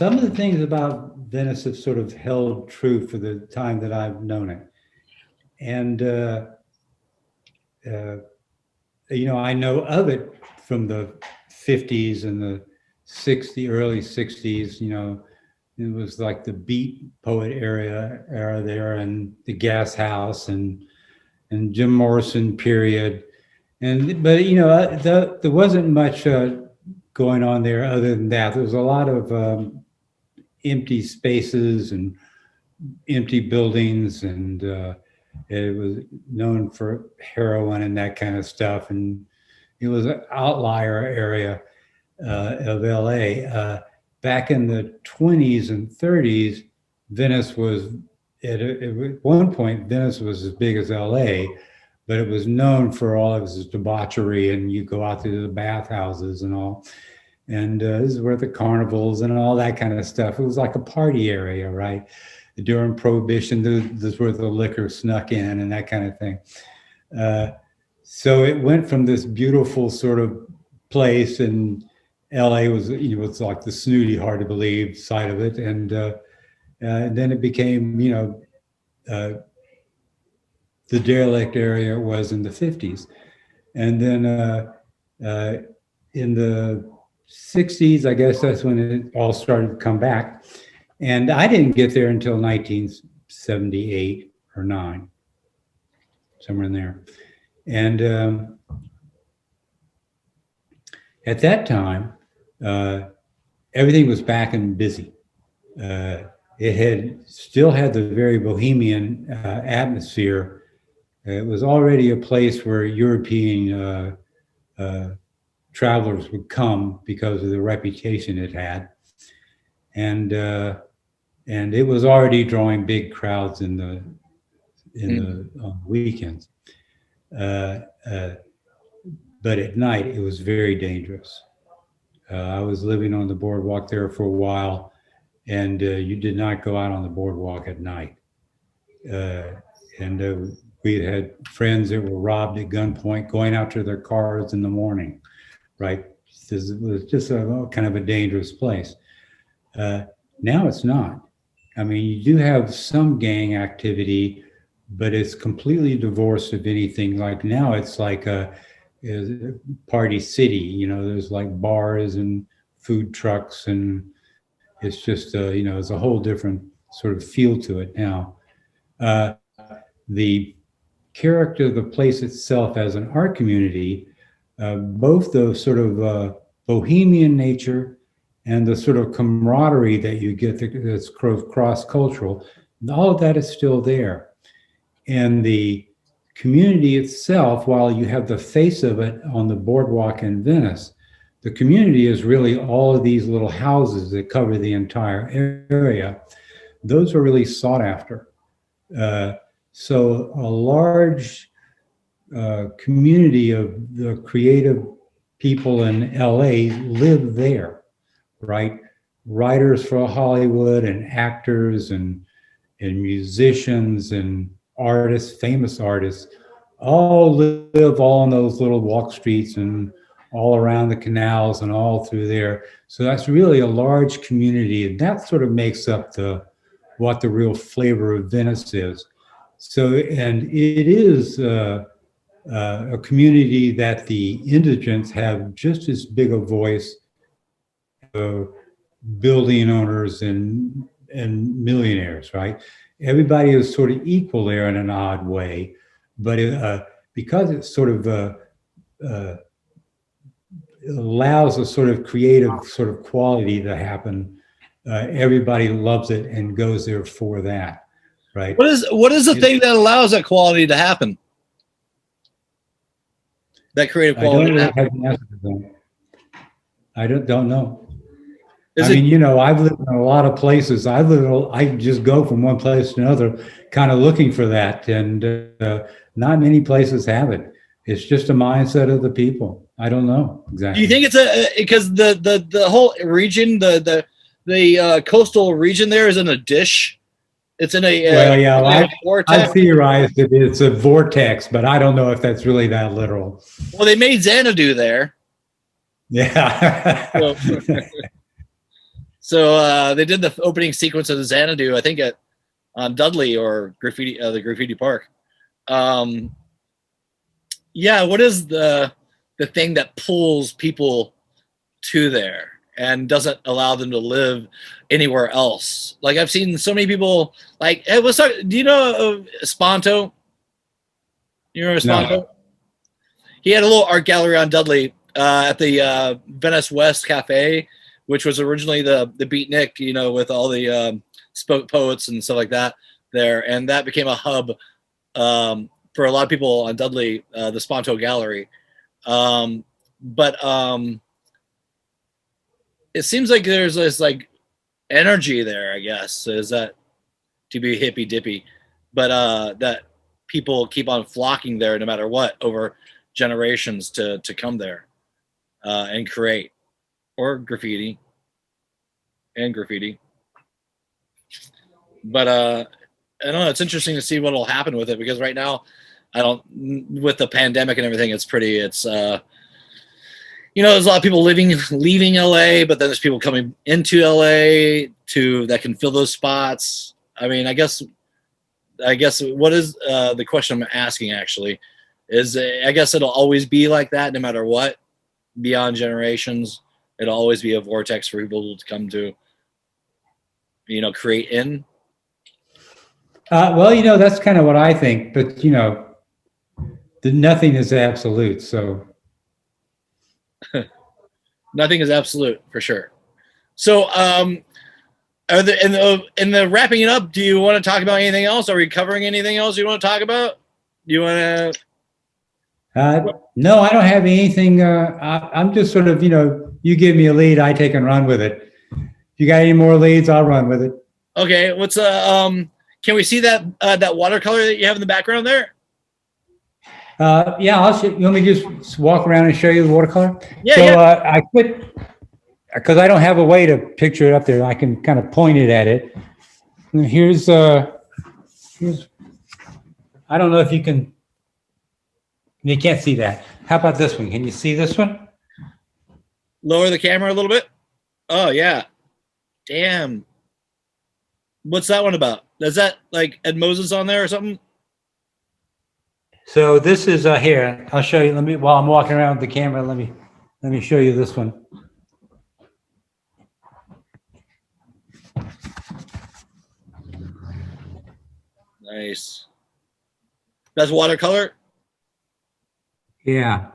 some of the things about Venice have sort of held true for the time that I've known it. And, I know of it from the 50s and the early 60s, it was like the beat poet era there, and the Gas House and Jim Morrison period. But there wasn't much going on there other than that. There was a lot of empty spaces and empty buildings, and it was known for heroin and that kind of stuff. And it was an outlier area of LA. Back in the 20s and 30s, Venice was, at one point, Venice was as big as LA, but it was known for all of its debauchery, and you go out to the bathhouses and all. And this is where the carnivals and all that kind of stuff. It was like a party area, right? During Prohibition, this is where the liquor snuck in and that kind of thing. So it went from this beautiful sort of place, and LA was, it's like the snooty, hard to believe side of it. And then it became, the derelict area it was in the 50s. And then in the 60s, I guess that's when it all started to come back. And I didn't get there until 1978 or 9, somewhere in there. And at that time, everything was back and busy. It still had the very bohemian atmosphere. It was already a place where European travelers would come because of the reputation it had, and it was already drawing big crowds in the weekends. But at night, it was very dangerous. I was living on the boardwalk there for a while, and you did not go out on the boardwalk at night. And we had friends that were robbed at gunpoint going out to their cars in the morning, right? It was just a kind of a dangerous place. Now it's not. I mean, you do have some gang activity, but it's completely divorced of anything. Like now it's like a party city, there's like bars and food trucks, and it's just, it's a whole different sort of feel to it now. The character of the place itself as an art community, both the sort of bohemian nature and the sort of camaraderie that you get that's cross-cultural, all of that is still there. And the community itself, while you have the face of it on the boardwalk in Venice, the community is really all of these little houses that cover the entire area. Those are really sought after. So a large community of the creative people in LA live there, right? Writers for Hollywood and actors and musicians and artists, famous artists, all live all on those little walk streets and all around the canals and all through there. So that's really a large community, and that sort of makes up what the real flavor of Venice is. So, and it is a community that the indigents have just as big a voice, building owners and millionaires, right? Everybody is sort of equal there in an odd way, but because it sort of allows a sort of creative sort of quality to happen, everybody loves it and goes there for that, right? What is the thing that allows that quality to happen? That creative quality. I don't know. I've lived in a lot of places. I just go from one place to another, kind of looking for that, and not many places have it. It's just a mindset of the people. I don't know exactly. Do you think it's because the whole region, the coastal region there is in a dish? It's in a vortex. I theorized that it's a vortex, but I don't know if that's really that literal. Well, they made Xanadu there. Yeah. So they did the opening sequence of the Xanadu, I think at on Dudley or Graffiti, the Graffiti Park. Yeah, what is the thing that pulls people to there and doesn't allow them to live anywhere else? Like I've seen so many people. Like, hey, what's up? Do you know Sponto? You remember Sponto? No. He had a little art gallery on Dudley at the Venice West Cafe, which was originally the Beatnik, you know, with all the spoke poets and stuff like that there, and that became a hub for a lot of people on Dudley, the Sponto Gallery. But it seems like there's this like energy there, I guess, is that to be hippy dippy, but that people keep on flocking there no matter what over generations to come there and create or graffiti and graffiti. But I don't know, it's interesting to see what will happen with it, because right now I don't, with the pandemic and everything, it's pretty, it's you know, there's a lot of people leaving LA, but then there's people coming into LA that can fill those spots. I mean, I guess what is the question I'm asking actually is, I guess it'll always be like that no matter what, beyond generations. It'll always be a vortex for people to come to, you know, create in. Well, you know, that's kind of what I think, but you know, nothing is absolute. So nothing is absolute for sure. So, are the in the wrapping it up, do you want to talk about anything else? Are we covering anything else you want to talk about? Do you want to? No, I don't have anything. I'm just sort of, you know, you give me a lead, I take and run with it. If you got any more leads, I'll run with it. Okay. What's can we see that that watercolor that you have in the background there? Yeah, I'll show you. Want me to just walk around and show you the watercolor? Yeah. So I quit because I don't have a way to picture it up there. I can kind of point it at it. And here's I don't know if you can. You can't see that. How about this one? Can you see this one? Lower the camera a little bit. Oh yeah. Damn. What's that one about? Is that like Ed Moses on there or something? So this is here. I'll show you. Let me, while I'm walking around with the camera, let me show you this one. Nice. That's watercolor? Yeah.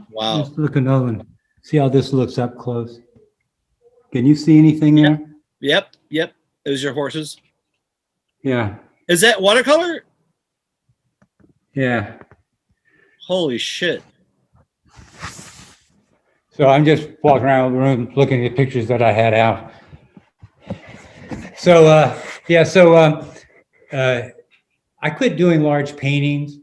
Wow. Just look another one. See how this looks up close. Can you see anything there? Yep. Those are your horses. Yeah. Is that watercolor? Yeah. Holy shit. So I'm just walking around the room looking at pictures that I had out. So I quit doing large paintings.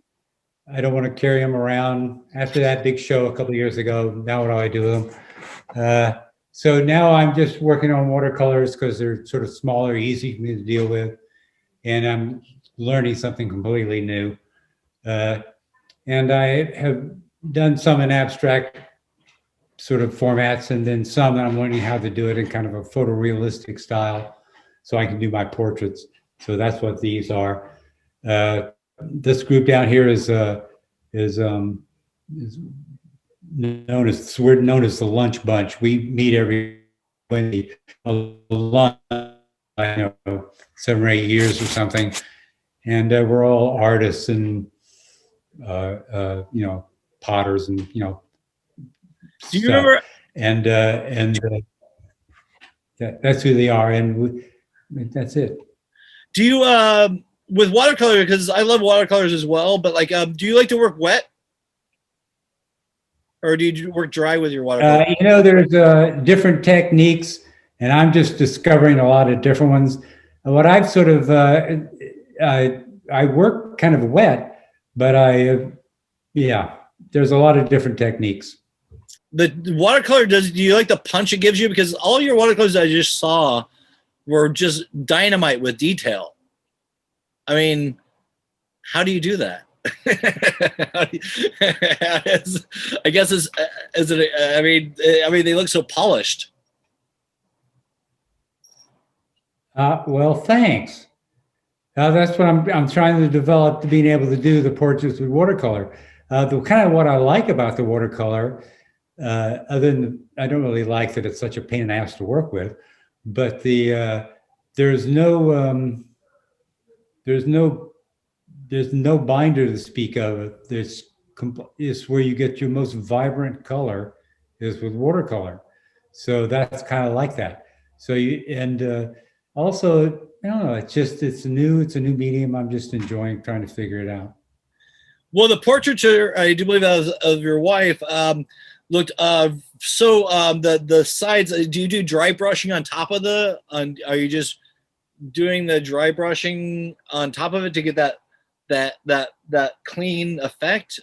I don't want to carry them around. After that big show a couple of years ago, now what do I do with them? So now I'm just working on watercolors because they're sort of smaller, easy for me to deal with. And I'm learning something completely new. And I have done some in abstract sort of formats, and then some that I'm learning how to do it in kind of a photorealistic style so I can do my portraits. So that's what these are. This group down here is known as, we're known as the Lunch Bunch. We meet every Wednesday lunch, I know, 7 or 8 years or something, and we're all artists and you know, potters and, you know. Do you remember? And that's who they are, and that's it. Do you with watercolor, because I love watercolors as well, but like, do you like to work wet, or do you work dry with your watercolor? You know, there's different techniques, and I'm just discovering a lot of different ones. What I've sort of I work kind of wet, but yeah, there's a lot of different techniques. The watercolor, do you like the punch it gives you? Because all your watercolors I just saw were just dynamite with detail. I mean, how do you do that? I guess is it? I mean, they look so polished. Well, thanks. That's what I'm trying to develop, to being able to do the portraits with watercolor. The kind of what I like about the watercolor, other than I don't really like that it's such a pain in the ass to work with, but there's no there's no there's no binder to speak of. It's where you get your most vibrant color is with watercolor. So that's kind of like that. So you and also, I don't know. It's a new medium. I'm just enjoying trying to figure it out. Well, the portraiture, I do believe that was of your wife, looked the sides. Do you do dry brushing on top of are you just doing the dry brushing on top of it to get that clean effect?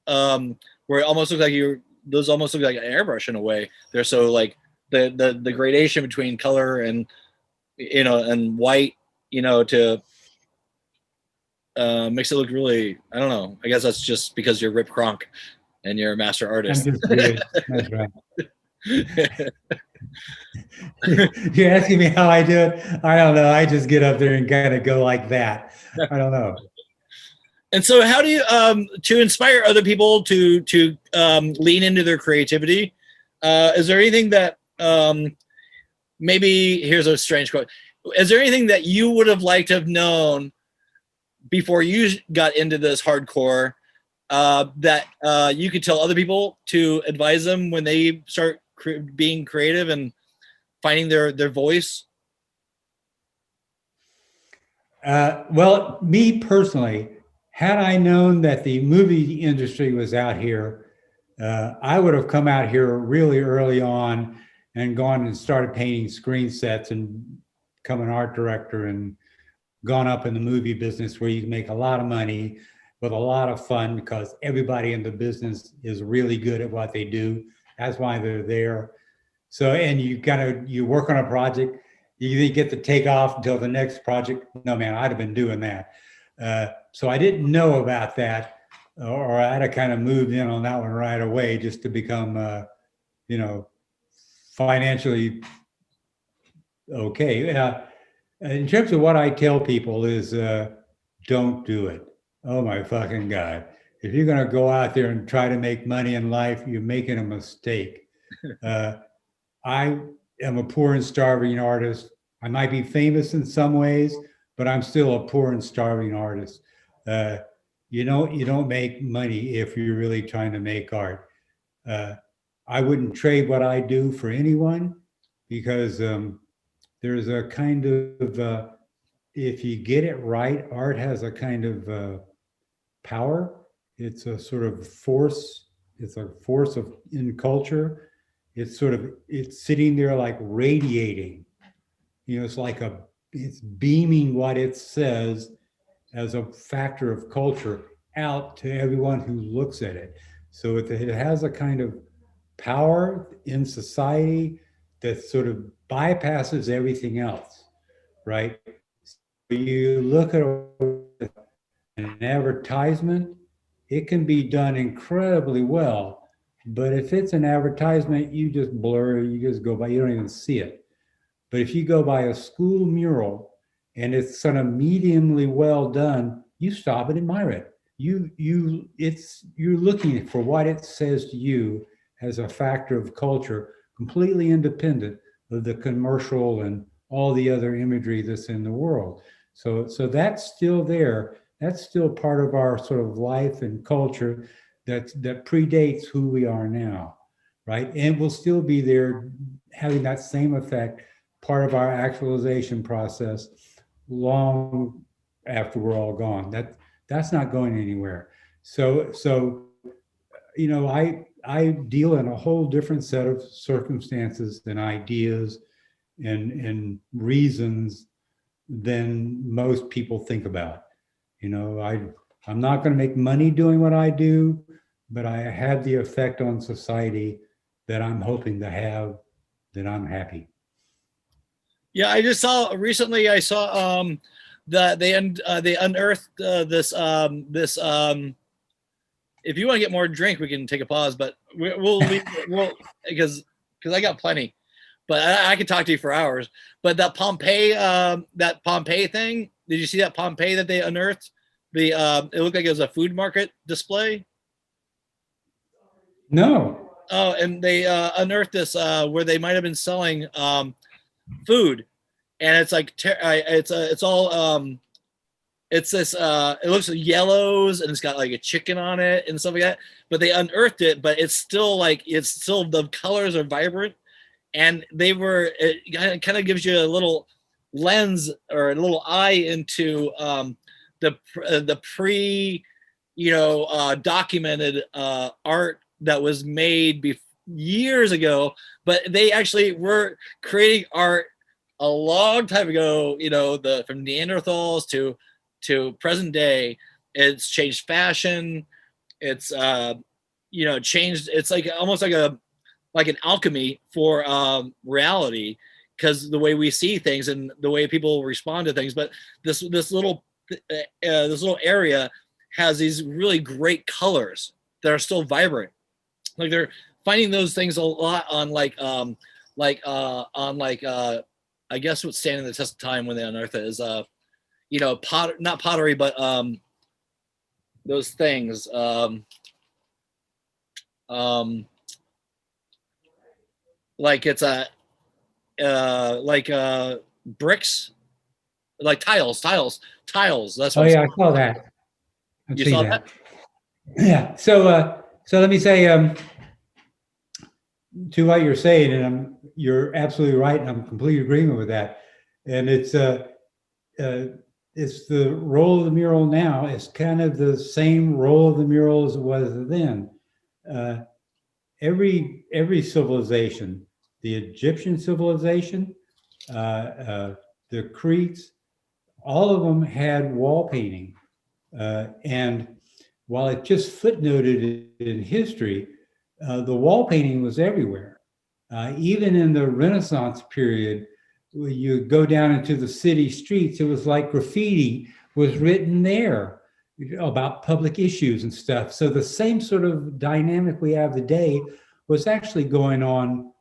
Where it almost looks like those almost look like an airbrush in a way. They're so like the gradation between color and and white, to makes it look really, I don't know. I guess that's just because you're Rip Cronk and you're a master artist. I'm just weird. That's right. You're asking me how I do it? I don't know. I just get up there and kind of go like that. I don't know. And so how do you to inspire other people to lean into their creativity? Is there anything that maybe, here's a strange quote. Is there anything that you would have liked to have known before you got into this hardcore that you could tell other people to advise them when they start being creative and finding their voice? Well, me personally, had I known that the movie industry was out here, I would have come out here really early on and gone and started painting screen sets and become an art director and gone up in the movie business, where you can make a lot of money with a lot of fun, because everybody in the business is really good at what they do. That's why they're there. So, and you work on a project, you didn't get to take off until the next project. No, man, I'd have been doing that. So I didn't know about that, or I'd have kind of moved in on that one right away, just to become, financially okay. In terms of what I tell people is, don't do it. Oh my fucking God. If you're going to go out there and try to make money in life, you're making a mistake. I am a poor and starving artist. I might be famous in some ways, but I'm still a poor and starving artist. You don't make money if you're really trying to make art. I wouldn't trade what I do for anyone, because there's a kind of if you get it right, art has a kind of power. It's a sort of force. It's a force in culture. It's sitting there like radiating. It's beaming what it says as a factor of culture out to everyone who looks at it. So it has a kind of power in society that sort of bypasses everything else, right? So you look at an advertisement, it can be done incredibly well, but if it's an advertisement, you just blur, you just go by, you don't even see it. But if you go by a school mural and it's sort of mediumly well done, you stop and admire it. You're looking for what it says to you as a factor of culture, completely independent of the commercial and all the other imagery that's in the world. So that's still there. That's still part of our sort of life and culture that predates who we are now, right? And will still be there, having that same effect, part of our actualization process long after we're all gone. That's not going anywhere. So I deal in a whole different set of circumstances and ideas and reasons than most people think about. I'm not going to make money doing what I do, but I have the effect on society that I'm hoping to have, that I'm happy. Yeah, I just saw recently. I saw that they unearthed this. If you want to get more drink, we can take a pause, but we'll leave, because I got plenty. But I could talk to you for hours. But that Pompeii thing, did you see that Pompeii that they unearthed? It looked like it was a food market display. No. Oh, and they unearthed this where they might have been selling food, and it's like it's all it's this it looks like yellows, and it's got like a chicken on it and stuff like that. But they unearthed it, but it's still the colors are vibrant, and it kind of gives you a little lens or a little eye into the pre documented art that was made years ago, but they actually were creating art a long time ago. From Neanderthals to present day. It's changed fashion. It's changed. It's like almost like an alchemy for reality, because the way we see things and the way people respond to things. But this little area has these really great colors that are still vibrant. Like they're finding those things a lot on I guess what's standing the test of time when they unearth it is not pottery, but those things like it's bricks, like tiles. That's what I saw that. You saw that? Yeah. So let me say to what you're saying, and you're absolutely right, and I'm completely agreement with that. And it's the role of the mural now. It's kind of the same role of the mural as it was then. Every civilization, the Egyptian civilization, the Cretes, all of them had wall painting. And while it just footnoted in history, the wall painting was everywhere. Even in the Renaissance period, when you go down into the city streets, it was like graffiti was written there about public issues and stuff. So the same sort of dynamic we have today was actually going on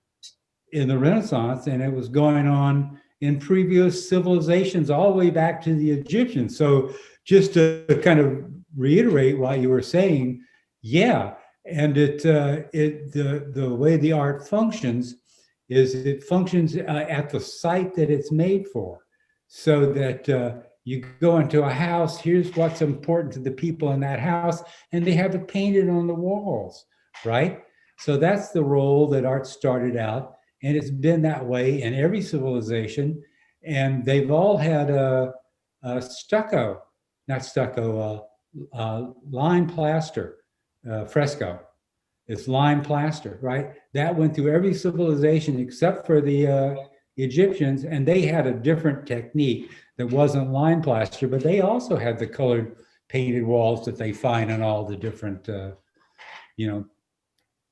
in the Renaissance, and it was going on in previous civilizations all the way back to the Egyptians. So just to kind of reiterate what you were saying, yeah, and the way the art functions is it functions at the site that it's made for, so that you go into a house, here's what's important to the people in that house, and they have it painted on the walls, right? So that's the role that art started out, and it's been that way in every civilization, and they've all had a lime plaster, fresco. It's lime plaster, right? That went through every civilization except for the Egyptians, and they had a different technique that wasn't lime plaster, but they also had the colored painted walls that they find in all the different,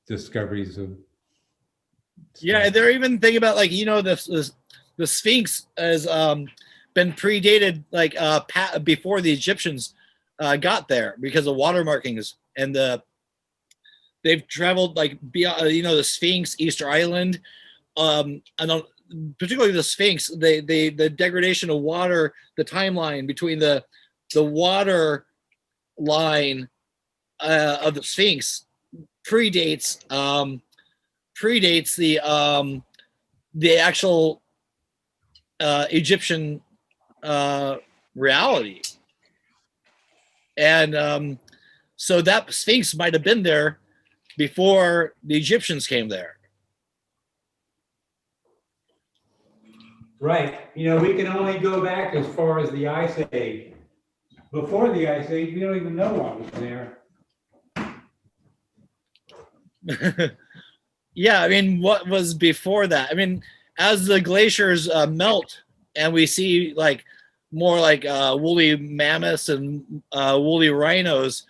discoveries of. Yeah, they're even thinking about the Sphinx has been predated before the Egyptians got there because of water markings, and they've traveled beyond the Sphinx, Easter Island, and particularly the Sphinx. The degradation of water, the timeline between the water line of the Sphinx predates the actual Egyptian reality, and so that Sphinx might have been there before the Egyptians came there. Right. We can only go back as far as the Ice Age. Before the Ice Age, we don't even know what was there. Yeah, I mean, what was before that? I mean, as the glaciers melt and we see more woolly mammoths and woolly rhinos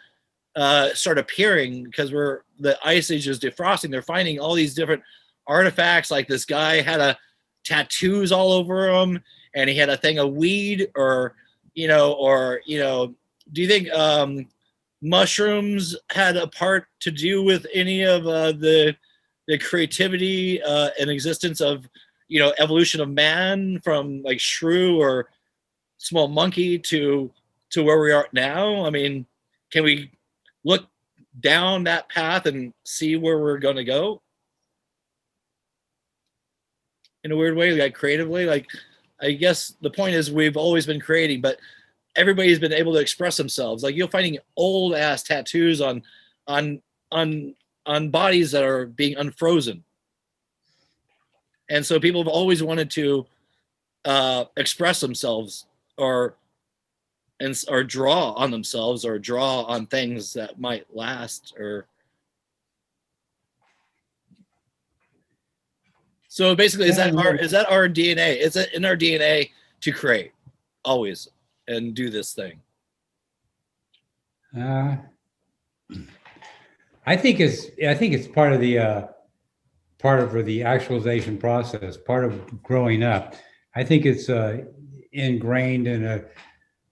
start appearing because the ice age is defrosting. They're finding all these different artifacts. Like this guy had tattoos all over him, and he had a thing of weed, or do you think mushrooms had a part to do with any of the creativity and existence of evolution of man from like shrew or small monkey to where we are now? I mean, can we look down that path and see where we're going to go in a weird way, like creatively? Like, I guess the point is we've always been creating, but everybody's been able to express themselves. Like, you're finding old ass tattoos on on on bodies that are being unfrozen, and so people have always wanted to express themselves or or draw on themselves or draw on things that might last. Or so basically, is that our DNA? Is it in our DNA to create always and do this thing? I think it's part of the actualization process, part of growing up. I think it's ingrained in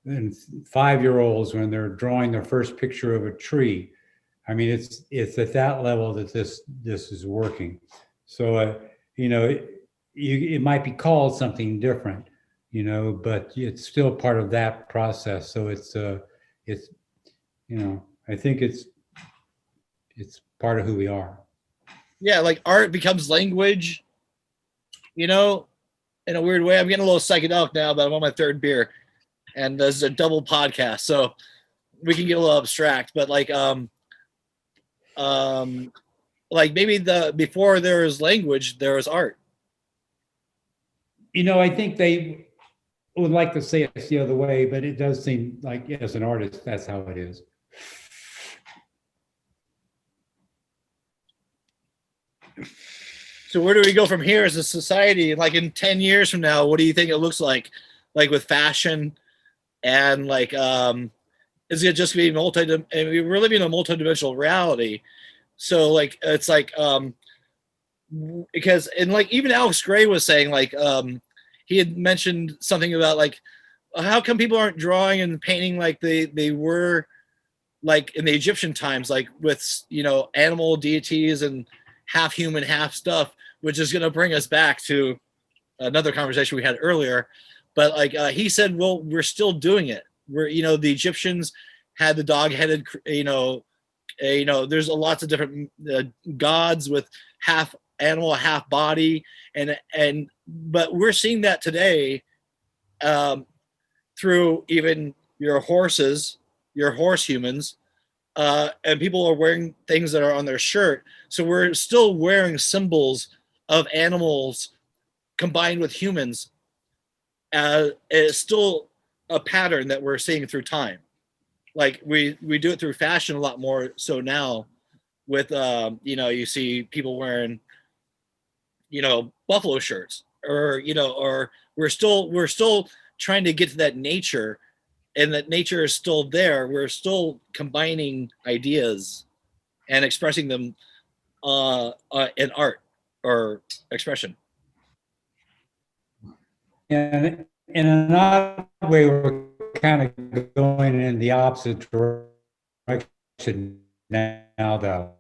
5-year-olds when they're drawing their first picture of a tree. I mean, it's at that level that this is working. So it might be called something different, but it's still part of that process. So it's I think it's part of who we are. Yeah, like art becomes language, in a weird way. I'm getting a little psychedelic now, but I'm on my third beer, and this is a double podcast, so we can get a little abstract. But like maybe before there was language, there was art. I think they would like to say it's the other way, but it does seem like as an artist, that's how it is. So where do we go from here as a society? Like in 10 years from now, what do you think it looks like with fashion and like, is it just going to be we're living in a multi-dimensional reality. So like, it's like, because, and like even Alex Gray was saying, like, he had mentioned something about like, how come people aren't drawing and painting like they were like in the Egyptian times, like with, animal deities and half human, half stuff, which is going to bring us back to another conversation we had earlier. But like he said, well, we're still doing it. We're, the Egyptians had the dog-headed, there's lots of different gods with half animal, half body, but we're seeing that today through even your horse humans, and people are wearing things that are on their shirt. So we're still wearing symbols of animals combined with humans. It's still a pattern that we're seeing through time. Like we do it through fashion a lot more so now with, you see people wearing, buffalo shirts or we're still trying to get to that nature, and that nature is still there. We're still combining ideas and expressing them in art or expression. And in another way, we're kind of going in the opposite direction now, though.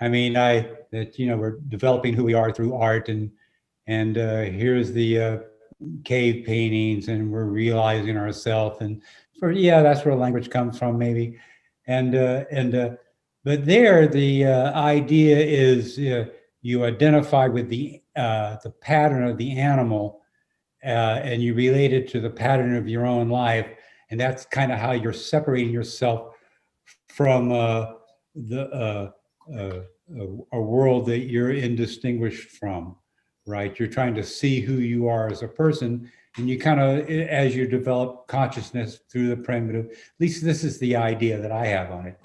I mean, we're developing who we are through art, and here's the cave paintings, and we're realizing ourselves, and that's where language comes from, maybe, but there the idea is you identify with the pattern of the animal, and you relate it to the pattern of your own life, and that's kind of how you're separating yourself from a world that you're indistinguished from. Right? You're trying to see who you are as a person, and you kind of, as you develop consciousness through the primitive, at least this is the idea that I have on it.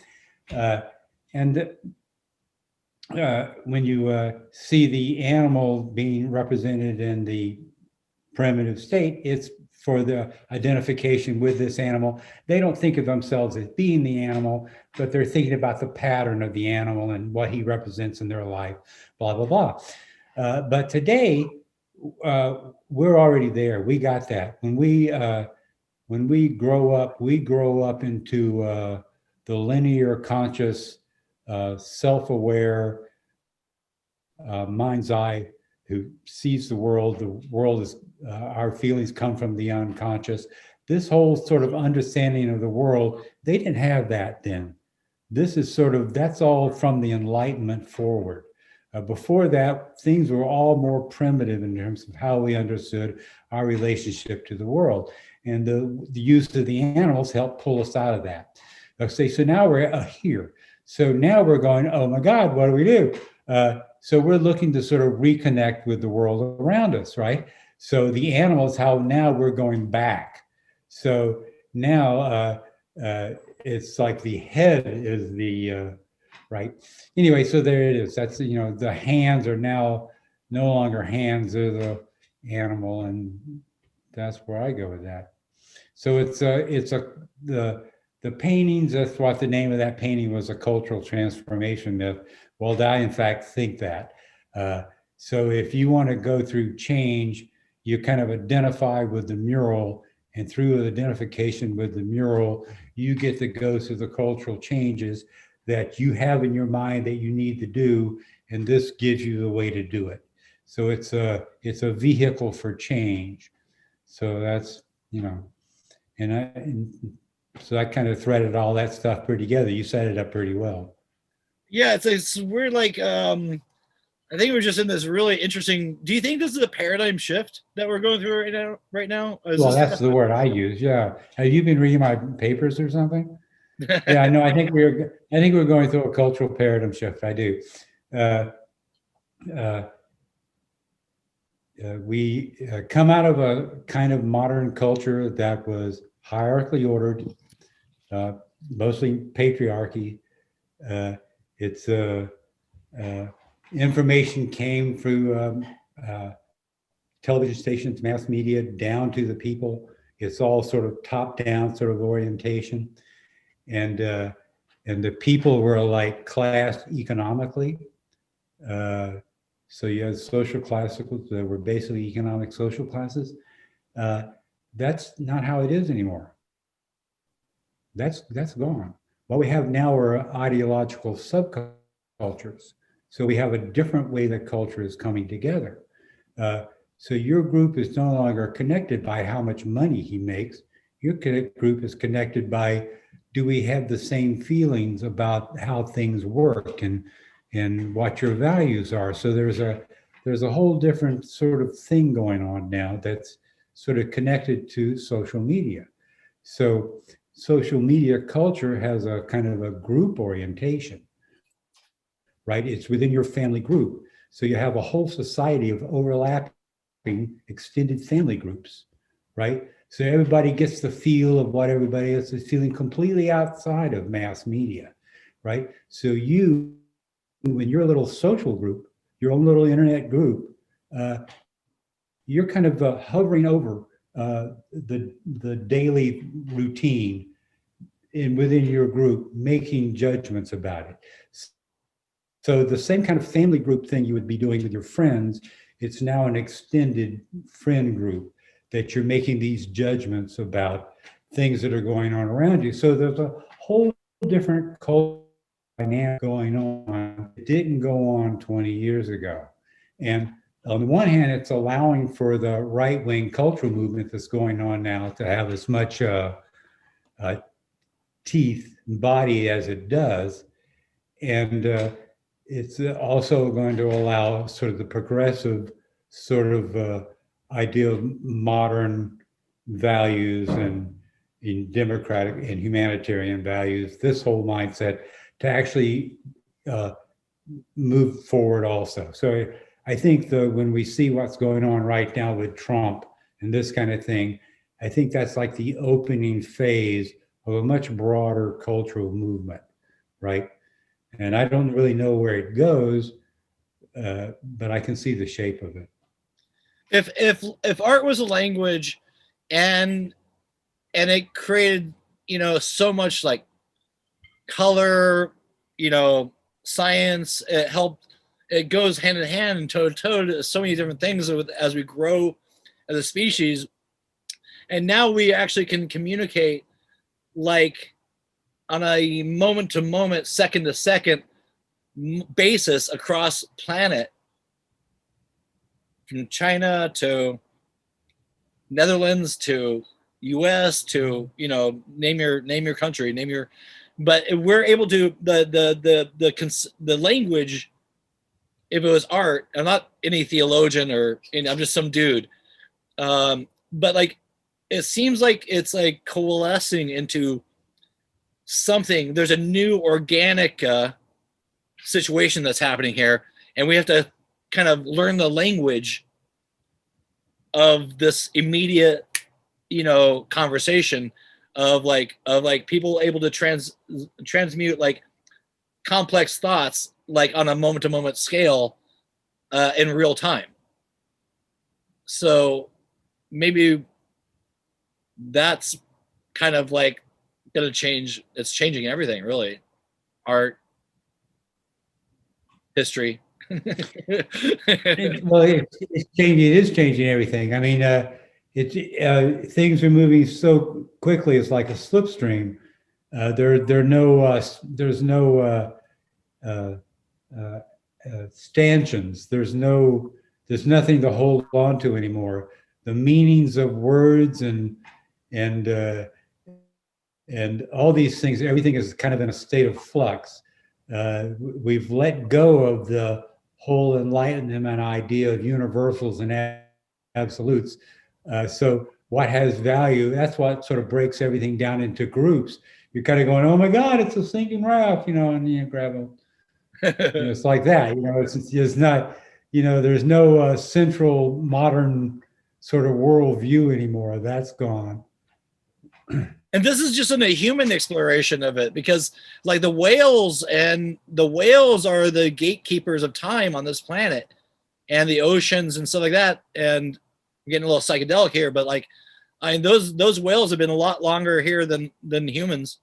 When you see the animal being represented in the primitive state, it's for the identification with this animal. They don't think of themselves as being the animal, but they're thinking about the pattern of the animal and what he represents in their life, blah, blah, blah. But today, we're already there. We got that. When we grow up into the linear, conscious, self-aware mind's eye who sees the world. The world is, our feelings come from the unconscious. This whole sort of understanding of the world, they didn't have that then. This is sort of, that's all from the Enlightenment forward. Before that, things were all more primitive in terms of how we understood our relationship to the world. And the use of the animals helped pull us out of that. So now we're here. So now we're going, oh my God, what do we do? So we're looking to sort of reconnect with the world around us, right? So the animals, how now we're going back. So now it's like the head is the, right? Anyway, so there it is. That's, the hands are now no longer hands, they're the animal, and that's where I go with that. So the paintings, that's what the name of that painting was, a cultural transformation myth. Well, I in fact think that. So if you want to go through change, you kind of identify with the mural, and through identification with the mural, you get to go through the cultural changes that you have in your mind that you need to do, and this gives you the way to do it. So it's a vehicle for change. So that's, so I kind of threaded all that stuff pretty together. You set it up pretty well. Yeah, we're like, I think we're just in this really interesting. Do you think this is a paradigm shift that we're going through right now? Well, that's the word I use. Yeah. Have you been reading my papers or something? Yeah, no, I think we're going through a cultural paradigm shift. I do. We come out of a kind of modern culture that was hierarchically ordered, mostly patriarchy. It's information came through television stations, mass media, down to the people. It's all sort of top-down sort of orientation, and the people were like classed economically. So you had social classes that were basically economic social classes. That's not how it is anymore. That's gone. What we have now are ideological subcultures. So we have a different way that culture is coming together. So your group is no longer connected by how much money he makes. Your group is connected by, do we have the same feelings about how things work and what your values are? So there's a whole different sort of thing going on now that's sort of connected to social media. So social media culture has a kind of a group orientation, right? It's within your family group. So you have a whole society of overlapping extended family groups, right? So everybody gets the feel of what everybody else is feeling completely outside of mass media, right? So you, in your little social group, your own little internet group, you're kind of hovering over the daily routine within your group, making judgments about it. So the same kind of family group thing you would be doing with your friends, it's now an extended friend group that you're making these judgments about things that are going on around you. So there's a whole different cultural dynamic going on. It didn't go on 20 years ago. And on the one hand, it's allowing for the right-wing cultural movement that's going on now to have as much teeth and body as it does. And it's also going to allow sort of the progressive sort of idea of modern values and in democratic and humanitarian values, this whole mindset to actually move forward also. So I think when we see what's going on right now with Trump and this kind of thing, I think that's like the opening phase of a much broader cultural movement, right? And I don't really know where it goes, but I can see the shape of it. If art was a language, and it created, so much like color, science, it goes hand in hand and toe to toe to so many different things as we grow as a species. And now we actually can communicate like on a moment to moment, second to second basis across planet. from China to Netherlands to U.S. to name your country, but we're able to the language. If it was art, I'm not any theologian I'm just some dude. But like, it seems like it's like coalescing into something. There's a new organic situation that's happening here, and we have to kind of learn the language of this immediate, conversation of people able to transmute like complex thoughts like on a moment to moment scale in real time. So maybe that's kind of like going to change. It's changing everything, really. Art, history. Well, it's changing. It is changing everything. I mean, things are moving so quickly. It's like a slipstream. There's no stanchions. There's nothing to hold on to anymore. The meanings of words and all these things, everything is kind of in a state of flux. We've let go of the whole enlightenment idea of universals and absolutes. So what has value, that's what sort of breaks everything down into groups. You're kind of going, oh my God, it's a sinking raft, and you grab them. It's like that, it's not, there's no central modern sort of worldview anymore. That's gone. And this is just in a human exploration of it, because like the whales are the gatekeepers of time on this planet and the oceans and stuff like that. And I'm getting a little psychedelic here, but like, I mean, those whales have been a lot longer here than humans.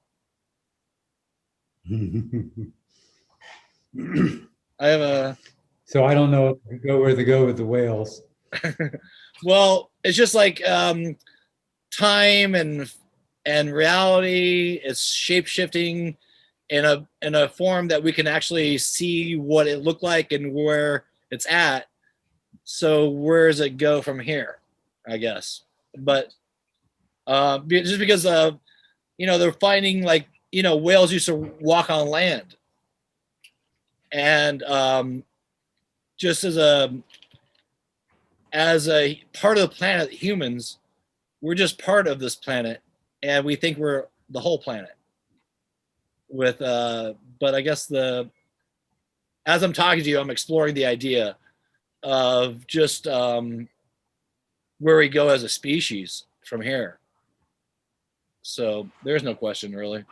So I don't know where to go with the whales. Well, it's just like time and reality is shape-shifting in a form that we can actually see what it looked like and where it's at. So where does it go from here, I guess? But just because they're finding like whales used to walk on land, and just as a part of the planet, humans, we're just part of this planet, and we think we're the whole planet. But I guess as I'm talking to you, I'm exploring the idea of just where we go as a species from here. So there's no question, really.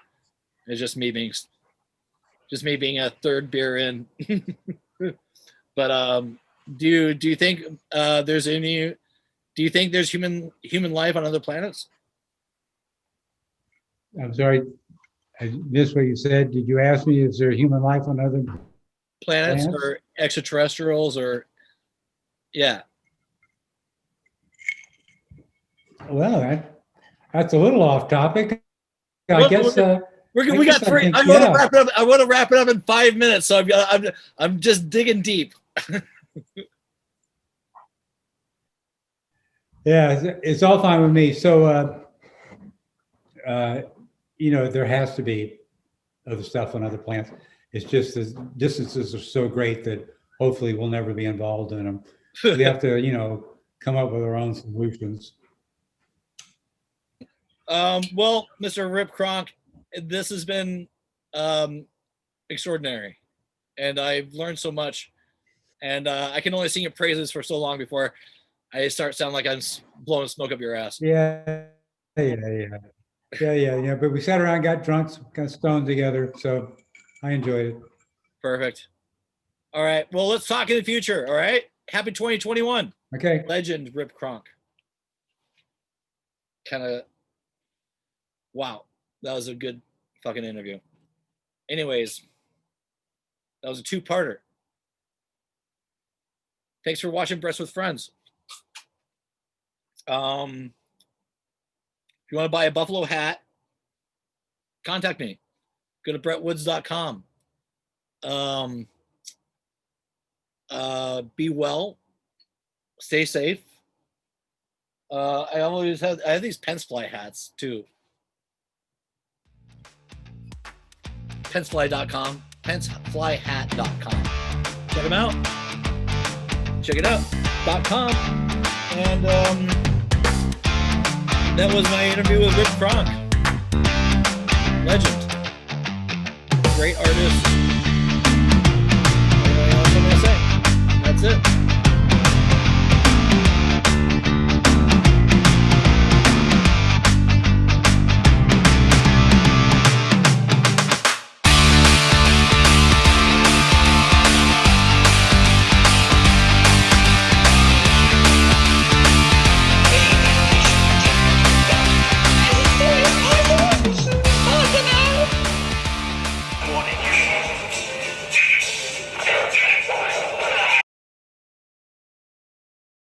It's just me being a third beer in. But do you think there's any? Do you think there's human life on other planets? I'm sorry, I missed what you said. Did you ask me, is there human life on other planets or extraterrestrials or yeah? Well, that's a little off topic. I guess we got three. I want to wrap it up. I want to wrap it up in 5 minutes, so I'm just digging deep. Yeah, it's all fine with me. So, there has to be other stuff on other planets. It's just the distances are so great that hopefully we'll never be involved in them. We have to, come up with our own solutions. Well, Mr. Rip Cronk, this has been extraordinary, and I've learned so much. And I can only sing your praises for so long before I start sounding like I'm blowing smoke up your ass. Yeah. But we sat around, got drunk, kind of stoned together, so I enjoyed it. Perfect. All right. Well, let's talk in the future. All right. Happy 2021. Okay. Legend Rip Cronk. Kind of. Wow, that was a good fucking interview. Anyways, that was a 2-parter. Thanks for watching Breasts with Friends. If you want to buy a buffalo hat, contact me. Go to brettwoods.com. Be well. stay safe. I have these Pensfly hats too. Pensfly.com, pensflyhat.com. Check them out. Check it out.com. And that was my interview with Rip Cronk. Legend. Great artist. What else am I gonna say? That's it.